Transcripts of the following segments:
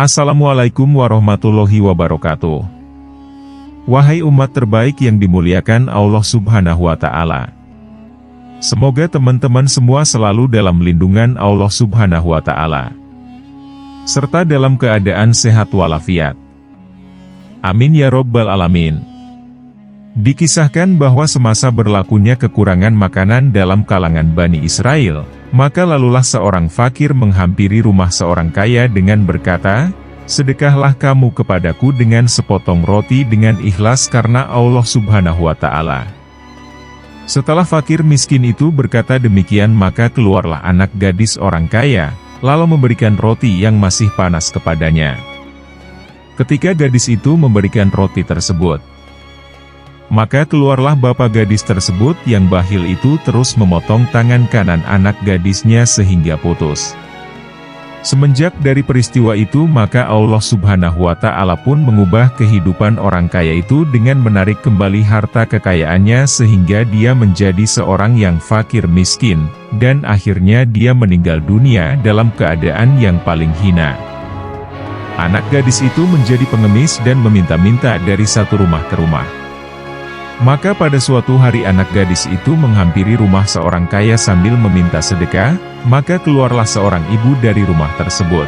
Assalamualaikum warahmatullahi wabarakatuh. Wahai umat terbaik yang dimuliakan Allah Subhanahu wa Ta'ala. Semoga teman-teman semua selalu dalam lindungan Allah Subhanahu wa Ta'ala, serta dalam keadaan sehat walafiat. Amin ya Rabbal Alamin. Dikisahkan bahwa semasa berlakunya kekurangan makanan dalam kalangan Bani Israel, maka lalulah seorang fakir menghampiri rumah seorang kaya dengan berkata, "Sedekahlah kamu kepadaku dengan sepotong roti dengan ikhlas karena Allah Subhanahu wa Ta'ala." Setelah fakir miskin itu berkata demikian, maka keluarlah anak gadis orang kaya, lalu memberikan roti yang masih panas kepadanya. Ketika gadis itu memberikan roti tersebut, maka keluarlah bapak gadis tersebut yang bakhil itu terus memotong tangan kanan anak gadisnya sehingga putus. Semenjak dari peristiwa itu, maka Allah Subhanahu wa Ta'ala pun mengubah kehidupan orang kaya itu dengan menarik kembali harta kekayaannya sehingga dia menjadi seorang yang fakir miskin, dan akhirnya dia meninggal dunia dalam keadaan yang paling hina. Anak gadis itu menjadi pengemis dan meminta-minta dari satu rumah ke rumah. Maka pada suatu hari anak gadis itu menghampiri rumah seorang kaya sambil meminta sedekah, maka keluarlah seorang ibu dari rumah tersebut.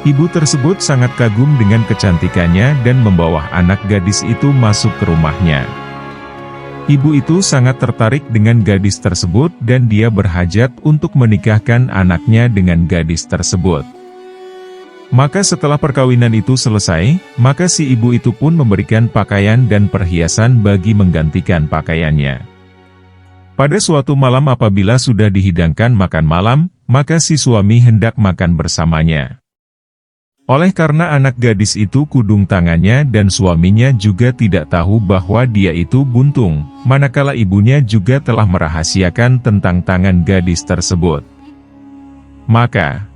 Ibu tersebut sangat kagum dengan kecantikannya dan membawa anak gadis itu masuk ke rumahnya. Ibu itu sangat tertarik dengan gadis tersebut dan dia berhajat untuk menikahkan anaknya dengan gadis tersebut. Maka setelah perkawinan itu selesai, maka si ibu itu pun memberikan pakaian dan perhiasan bagi menggantikan pakaiannya. Pada suatu malam apabila sudah dihidangkan makan malam, maka si suami hendak makan bersamanya. Oleh karena anak gadis itu kudung tangannya dan suaminya juga tidak tahu bahwa dia itu buntung, manakala ibunya juga telah merahasiakan tentang tangan gadis tersebut. Maka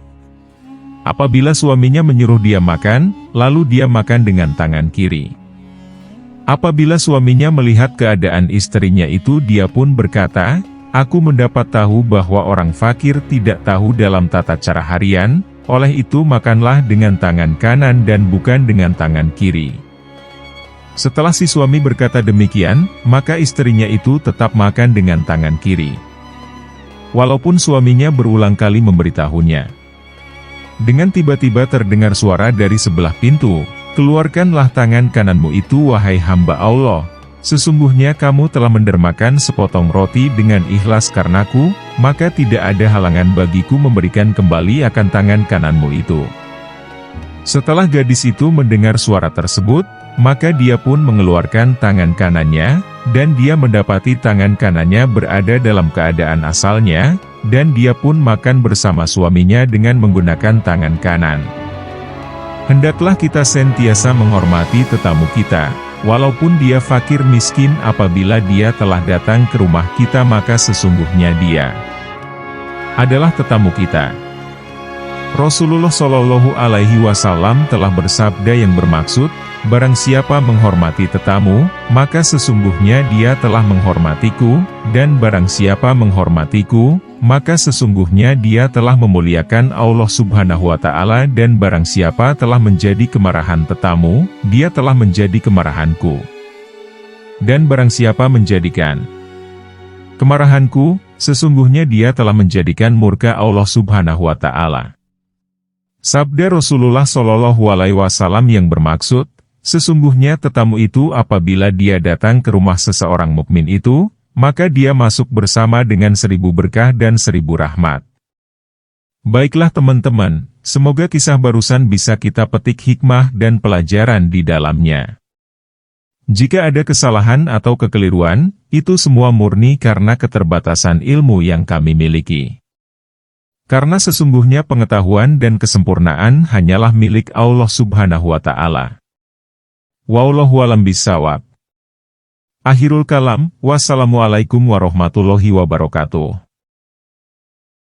apabila suaminya menyuruh dia makan, lalu dia makan dengan tangan kiri. Apabila suaminya melihat keadaan istrinya itu, dia pun berkata, "Aku mendapat tahu bahwa orang fakir tidak tahu dalam tata cara harian, oleh itu makanlah dengan tangan kanan dan bukan dengan tangan kiri." Setelah si suami berkata demikian, maka istrinya itu tetap makan dengan tangan kiri, walaupun suaminya berulang kali memberitahunya. Dengan tiba-tiba terdengar suara dari sebelah pintu, "Keluarkanlah tangan kananmu itu wahai hamba Allah, sesungguhnya kamu telah mendermakan sepotong roti dengan ikhlas karenaku, maka tidak ada halangan bagiku memberikan kembali akan tangan kananmu itu." Setelah gadis itu mendengar suara tersebut, maka dia pun mengeluarkan tangan kanannya, dan dia mendapati tangan kanannya berada dalam keadaan asalnya, dan dia pun makan bersama suaminya dengan menggunakan tangan kanan. Hendaklah kita sentiasa menghormati tetamu kita, walaupun dia fakir miskin. Apabila dia telah datang ke rumah kita, maka sesungguhnya dia adalah tetamu kita. Rasulullah Shallallahu Alaihi Wasallam telah bersabda yang bermaksud, "Barang siapa menghormati tetamu, maka sesungguhnya dia telah menghormatiku, dan barang siapa menghormatiku, maka sesungguhnya dia telah memuliakan Allah Subhanahu wa Ta'ala, dan barang siapa telah menjadi kemarahan tetamu, dia telah menjadi kemarahanku. Dan barang siapa menjadikan kemarahanku, sesungguhnya dia telah menjadikan murka Allah Subhanahu wa Ta'ala." Sabda Rasulullah Shallallahu Alaihi Wasallam yang bermaksud, sesungguhnya tetamu itu apabila dia datang ke rumah seseorang mukmin itu, maka dia masuk bersama dengan 1000 berkah dan 1000 rahmat. Baiklah teman-teman, semoga kisah barusan bisa kita petik hikmah dan pelajaran di dalamnya. Jika ada kesalahan atau kekeliruan, itu semua murni karena keterbatasan ilmu yang kami miliki. Karena sesungguhnya pengetahuan dan kesempurnaan hanyalah milik Allah Subhanahu wa Ta'ala. Wallahu a'lam bishawab. Akhirul kalam, wassalamualaikum warahmatullahi wabarakatuh.